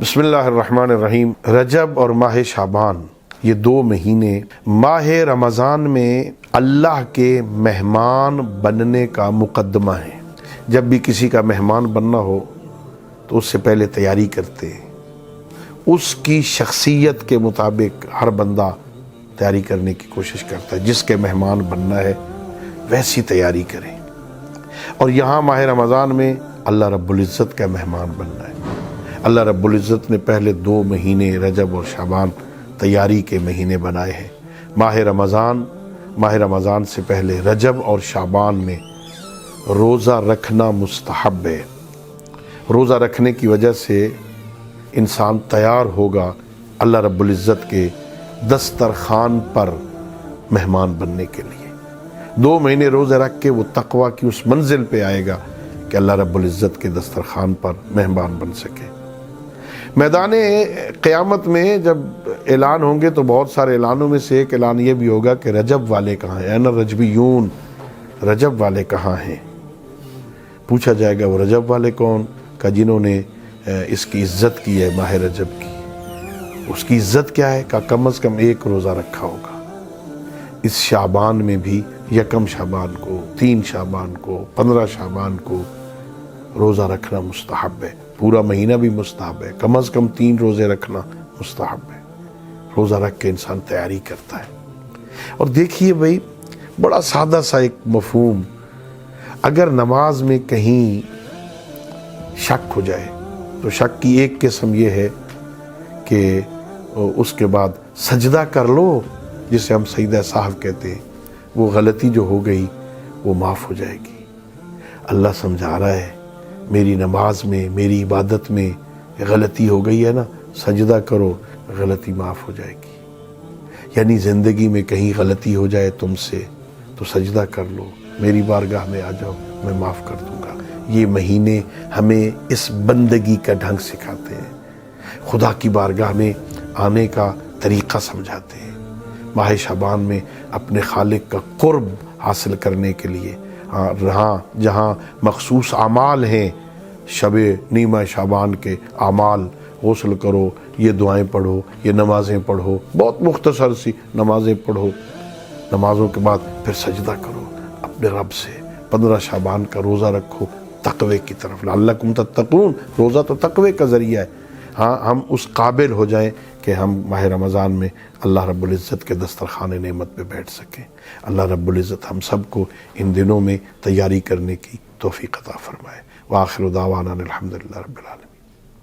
بسم اللہ الرحمن الرحیم۔ رجب اور ماہ شعبان یہ دو مہینے ماہ رمضان میں اللہ کے مہمان بننے کا مقدمہ ہے۔ جب بھی کسی کا مہمان بننا ہو تو اس سے پہلے تیاری کرتے ہیں، اس کی شخصیت کے مطابق ہر بندہ تیاری کرنے کی کوشش کرتا ہے۔ جس کے مہمان بننا ہے ویسی تیاری کریں، اور یہاں ماہ رمضان میں اللہ رب العزت کا مہمان بننا ہے۔ اللہ رب العزت نے پہلے دو مہینے رجب اور شعبان تیاری کے مہینے بنائے ہیں۔ ماہ رمضان سے پہلے رجب اور شعبان میں روزہ رکھنا مستحب ہے۔ روزہ رکھنے کی وجہ سے انسان تیار ہوگا اللہ رب العزت کے دسترخوان پر مہمان بننے کے لیے۔ 2 مہینے روزہ رکھ کے وہ تقویٰ کی اس منزل پہ آئے گا کہ اللہ رب العزت کے دسترخوان پر مہمان بن سکے۔ میدان قیامت میں جب اعلان ہوں گے تو بہت سارے اعلانوں میں سے ایک اعلان یہ بھی ہوگا کہ رجب والے کہاں ہیں؟ اَيْنَ الرَّجْبِيُّونَ، رجب والے کہاں ہیں؟ پوچھا جائے گا وہ رجب والے کون؟ کہ جنہوں نے اس کی عزت کی ہے، ماہ رجب کی۔ اس کی عزت کیا ہے؟ کہ کم از کم 1 روزہ رکھا ہوگا۔ اس شعبان میں بھی 1 شعبان کو، 3 شعبان کو، 15 شعبان کو روزہ رکھنا مستحب ہے۔ پورا مہینہ بھی مستحب ہے، کم از کم 3 روزے رکھنا مستحب ہے۔ روزہ رکھ کے انسان تیاری کرتا ہے۔ اور دیکھیے بھائی، بڑا سادہ سا ایک مفہوم، اگر نماز میں کہیں شک ہو جائے تو شک کی ایک قسم یہ ہے کہ اس کے بعد سجدہ کر لو، جسے ہم سجدہ سہو کہتے ہیں۔ وہ غلطی جو ہو گئی وہ معاف ہو جائے گی۔ اللہ سمجھا رہا ہے، میری نماز میں، میری عبادت میں غلطی ہو گئی ہے نا، سجدہ کرو، غلطی معاف ہو جائے گی۔ یعنی زندگی میں کہیں غلطی ہو جائے تم سے تو سجدہ کر لو، میری بارگاہ میں آ جاؤ، میں معاف کر دوں گا۔ یہ مہینے ہمیں اس بندگی کا ڈھنگ سکھاتے ہیں، خدا کی بارگاہ میں آنے کا طریقہ سمجھاتے ہیں۔ ماہ شعبان میں اپنے خالق کا قرب حاصل کرنے کے لیے جہاں مخصوص اعمال ہیں، شب نیمہ شعبان کے اعمال، غسل کرو، یہ دعائیں پڑھو، یہ نمازیں پڑھو، بہت مختصر سی نمازیں پڑھو، نمازوں کے بعد پھر سجدہ کرو اپنے رب سے۔ 15 شعبان کا روزہ رکھو تقوی کی طرف، لعلکم تتقون۔ روزہ تو تقوی کا ذریعہ ہے۔ ہاں، ہم اس قابل ہو جائیں کہ ہم ماہ رمضان میں اللہ رب العزت کے دسترخوان نعمت پہ بیٹھ سکیں۔ اللہ رب العزت ہم سب کو ان دنوں میں تیاری کرنے کی توفیق عطا فرمائے۔ وآخر دعوانا الحمدللہ رب العالمین۔